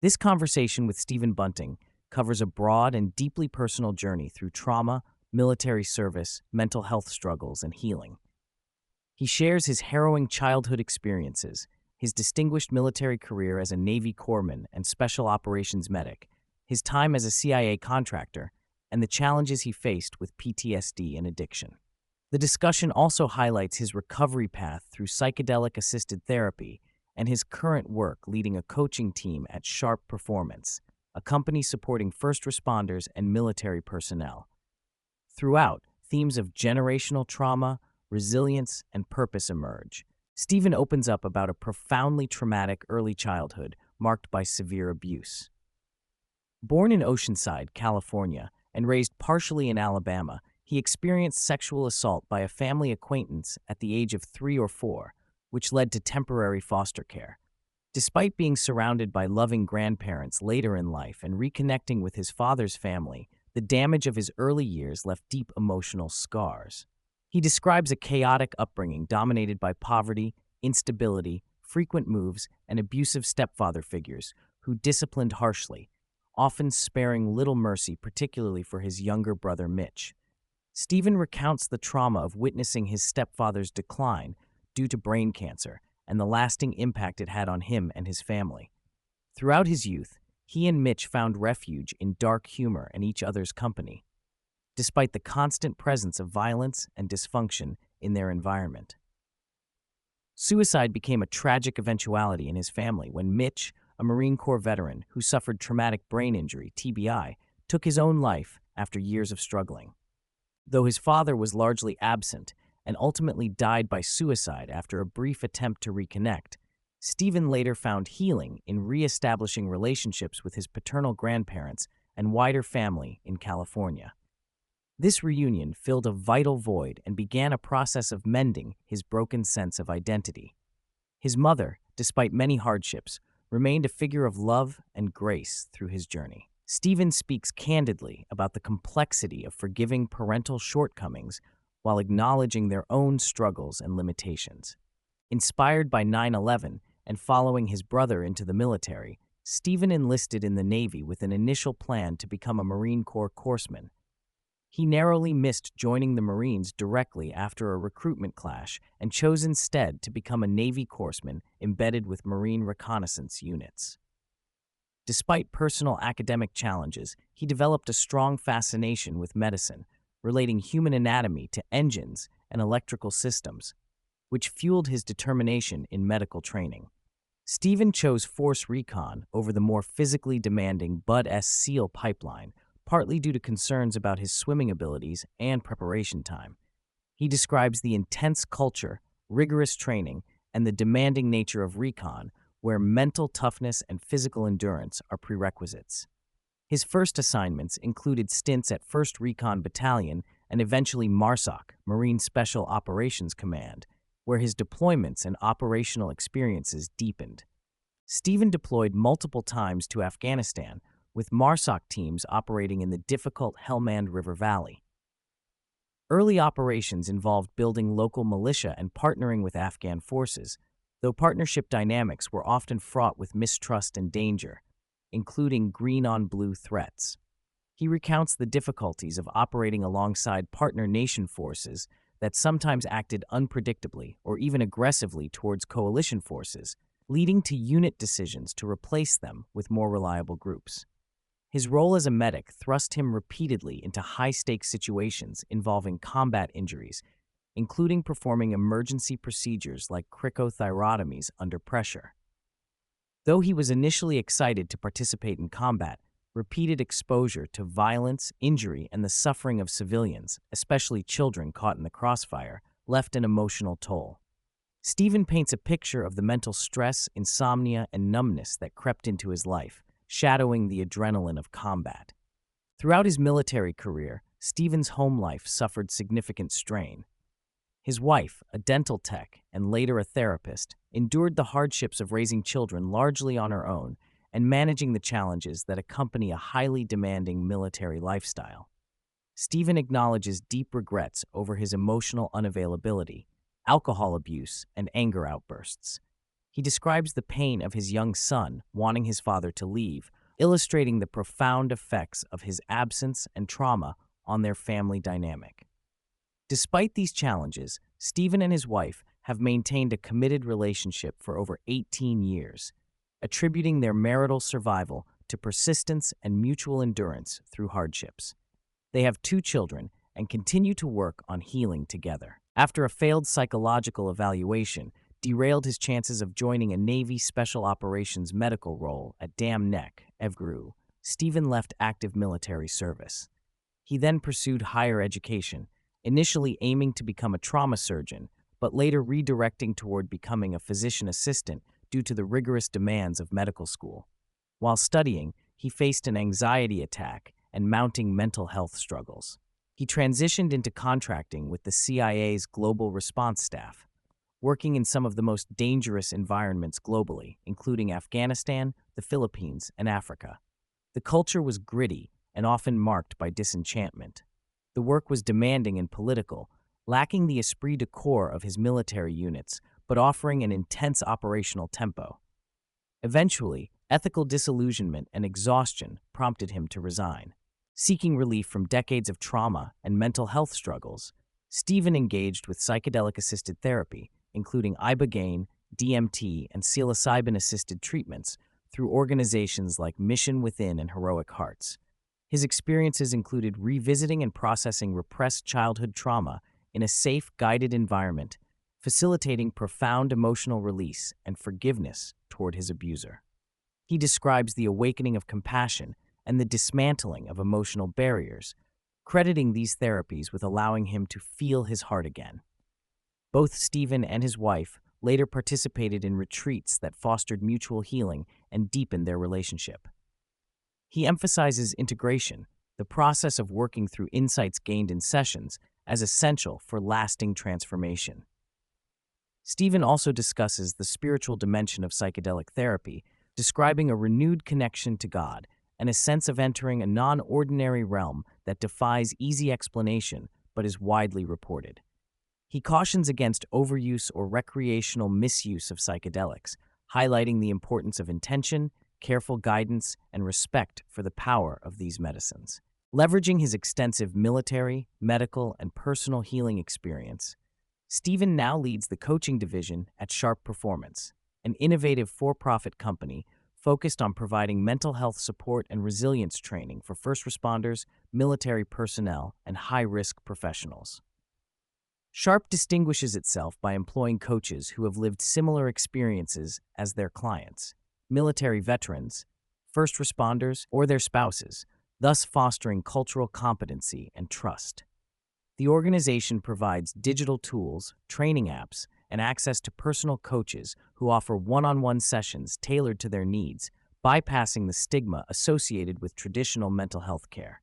This conversation with Stephen Bunting covers a broad and deeply personal journey through trauma, military service, mental health struggles, and healing. He shares his harrowing childhood experiences, his distinguished military career as a Navy corpsman and special operations medic, his time as a CIA contractor, and the challenges he faced with PTSD and addiction. The discussion also highlights his recovery path through psychedelic-assisted therapy and his current work leading a coaching team at Sharp Performance, a company supporting first responders and military personnel. Throughout, themes of generational trauma, resilience, and purpose emerge. Stephen opens up about a profoundly traumatic early childhood marked by severe abuse. Born in Oceanside, California, and raised partially in Alabama, he experienced sexual assault by a family acquaintance at the age of 3 or 4, which led to temporary foster care. Despite being surrounded by loving grandparents later in life and reconnecting with his father's family, the damage of his early years left deep emotional scars. He describes a chaotic upbringing dominated by poverty, instability, frequent moves, and abusive stepfather figures who disciplined harshly, often sparing little mercy, particularly for his younger brother Mitch. Stephen recounts the trauma of witnessing his stepfather's decline due to brain cancer and the lasting impact it had on him and his family. Throughout his youth, he and Mitch found refuge in dark humor and each other's company, despite the constant presence of violence and dysfunction in their environment. Suicide became a tragic eventuality in his family when Mitch, a Marine Corps veteran who suffered traumatic brain injury, TBI, took his own life after years of struggling. Though his father was largely absent and ultimately died by suicide after a brief attempt to reconnect, Stephen later found healing in re-establishing relationships with his paternal grandparents and wider family in California. This reunion filled a vital void and began a process of mending his broken sense of identity. His mother, despite many hardships, remained a figure of love and grace through his journey. Stephen speaks candidly about the complexity of forgiving parental shortcomings while acknowledging their own struggles and limitations. Inspired by 9/11 and following his brother into the military, Stephen enlisted in the Navy with an initial plan to become a Marine Corps corpsman. He narrowly missed joining the Marines directly after a recruitment clash and chose instead to become a Navy corpsman embedded with Marine reconnaissance units. Despite personal academic challenges, he developed a strong fascination with medicine, relating human anatomy to engines and electrical systems, which fueled his determination in medical training. Stephen chose Force Recon over the more physically demanding Bud-S SEAL pipeline, partly due to concerns about his swimming abilities and preparation time. He describes the intense culture, rigorous training, and the demanding nature of recon, where mental toughness and physical endurance are prerequisites. His first assignments included stints at 1st Recon Battalion and eventually MARSOC, Marine Special Operations Command, where his deployments and operational experiences deepened. Stephen deployed multiple times to Afghanistan, with MARSOC teams operating in the difficult Helmand River Valley. Early operations involved building local militia and partnering with Afghan forces, though partnership dynamics were often fraught with mistrust and danger, including green-on-blue threats. He recounts the difficulties of operating alongside partner nation forces that sometimes acted unpredictably or even aggressively towards coalition forces, leading to unit decisions to replace them with more reliable groups. His role as a medic thrust him repeatedly into high-stakes situations involving combat injuries, including performing emergency procedures like cricothyrotomies under pressure. Though he was initially excited to participate in combat, repeated exposure to violence, injury, and the suffering of civilians, especially children caught in the crossfire, left an emotional toll. Stephen paints a picture of the mental stress, insomnia, and numbness that crept into his life, shadowing the adrenaline of combat. Throughout his military career, Stephen's home life suffered significant strain. His wife, a dental tech and later a therapist, endured the hardships of raising children largely on her own and managing the challenges that accompany a highly demanding military lifestyle. Stephen acknowledges deep regrets over his emotional unavailability, alcohol abuse, and anger outbursts. He describes the pain of his young son wanting his father to leave, illustrating the profound effects of his absence and trauma on their family dynamic. Despite these challenges, Stephen and his wife have maintained a committed relationship for over 18 years, attributing their marital survival to persistence and mutual endurance through hardships. They have 2 children and continue to work on healing together. After a failed psychological evaluation derailed his chances of joining a Navy Special Operations medical role at Dam Neck, Evgru, Stephen left active military service. He then pursued higher education, initially aiming to become a trauma surgeon, but later redirecting toward becoming a physician assistant due to the rigorous demands of medical school. While studying, he faced an anxiety attack and mounting mental health struggles. He transitioned into contracting with the CIA's Global Response Staff, working in some of the most dangerous environments globally, including Afghanistan, the Philippines, and Africa. The culture was gritty and often marked by disenchantment. The work was demanding and political, lacking the esprit de corps of his military units, but offering an intense operational tempo. Eventually, ethical disillusionment and exhaustion prompted him to resign. Seeking relief from decades of trauma and mental health struggles, Stephen engaged with psychedelic-assisted therapy, including ibogaine, DMT, and psilocybin-assisted treatments through organizations like Mission Within and Heroic Hearts. His experiences included revisiting and processing repressed childhood trauma in a safe, guided environment, facilitating profound emotional release and forgiveness toward his abuser. He describes the awakening of compassion and the dismantling of emotional barriers, crediting these therapies with allowing him to feel his heart again. Both Stephen and his wife later participated in retreats that fostered mutual healing and deepened their relationship. He emphasizes integration, the process of working through insights gained in sessions, as essential for lasting transformation. Stephen also discusses the spiritual dimension of psychedelic therapy, describing a renewed connection to God and a sense of entering a non-ordinary realm that defies easy explanation but is widely reported. He cautions against overuse or recreational misuse of psychedelics, highlighting the importance of intention, careful guidance, and respect for the power of these medicines. Leveraging his extensive military, medical, and personal healing experience, Stephen now leads the coaching division at Sharp Performance, an innovative for-profit company focused on providing mental health support and resilience training for first responders, military personnel, and high-risk professionals. Sharp distinguishes itself by employing coaches who have lived similar experiences as their clients, military veterans, first responders, or their spouses, thus fostering cultural competency and trust. The organization provides digital tools, training apps, and access to personal coaches who offer one-on-one sessions tailored to their needs, bypassing the stigma associated with traditional mental health care.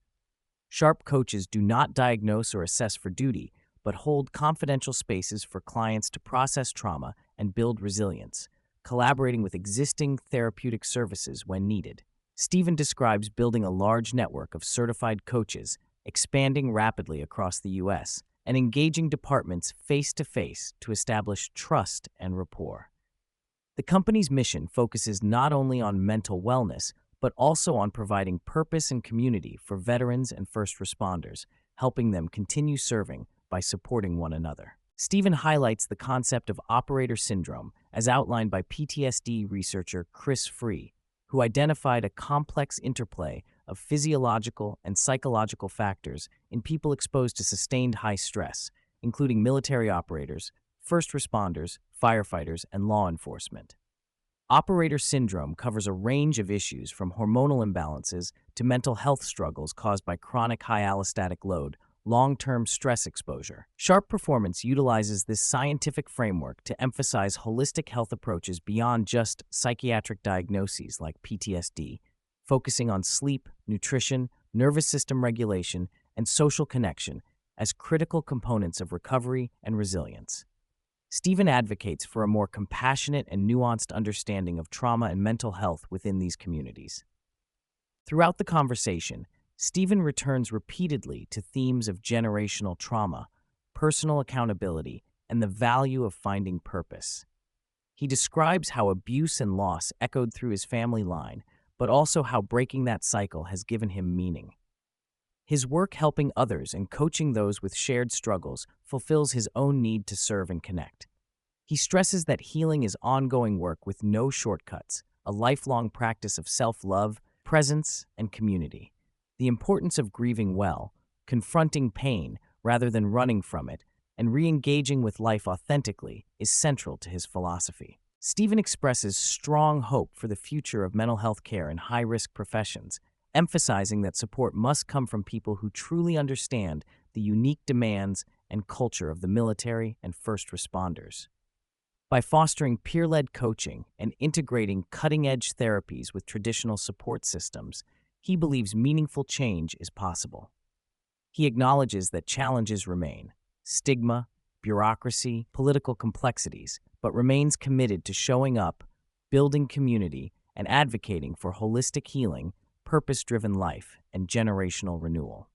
Sharp coaches do not diagnose or assess for duty, but hold confidential spaces for clients to process trauma and build resilience, collaborating with existing therapeutic services when needed. Stephen describes building a large network of certified coaches, expanding rapidly across the U.S., and engaging departments face-to-face to establish trust and rapport. The company's mission focuses not only on mental wellness, but also on providing purpose and community for veterans and first responders, helping them continue serving by supporting one another. Stephen highlights the concept of operator syndrome as outlined by PTSD researcher Chris Free, who identified a complex interplay of physiological and psychological factors in people exposed to sustained high stress, including military operators, first responders, firefighters, and law enforcement. Operator syndrome covers a range of issues from hormonal imbalances to mental health struggles caused by chronic high allostatic load, long-term stress exposure. Sharp Performance utilizes this scientific framework to emphasize holistic health approaches beyond just psychiatric diagnoses like PTSD, focusing on sleep, nutrition, nervous system regulation, and social connection as critical components of recovery and resilience. Stephen advocates for a more compassionate and nuanced understanding of trauma and mental health within these communities. Throughout the conversation, Stephen returns repeatedly to themes of generational trauma, personal accountability, and the value of finding purpose. He describes how abuse and loss echoed through his family line, but also how breaking that cycle has given him meaning. His work helping others and coaching those with shared struggles fulfills his own need to serve and connect. He stresses that healing is ongoing work with no shortcuts, a lifelong practice of self-love, presence, and community. The importance of grieving well, confronting pain rather than running from it, and re-engaging with life authentically is central to his philosophy. Stephen expresses strong hope for the future of mental health care in high-risk professions, emphasizing that support must come from people who truly understand the unique demands and culture of the military and first responders. By fostering peer-led coaching and integrating cutting-edge therapies with traditional support systems, he believes meaningful change is possible. He acknowledges that challenges remain: stigma, bureaucracy, political complexities, but remains committed to showing up, building community, and advocating for holistic healing, purpose-driven life, and generational renewal.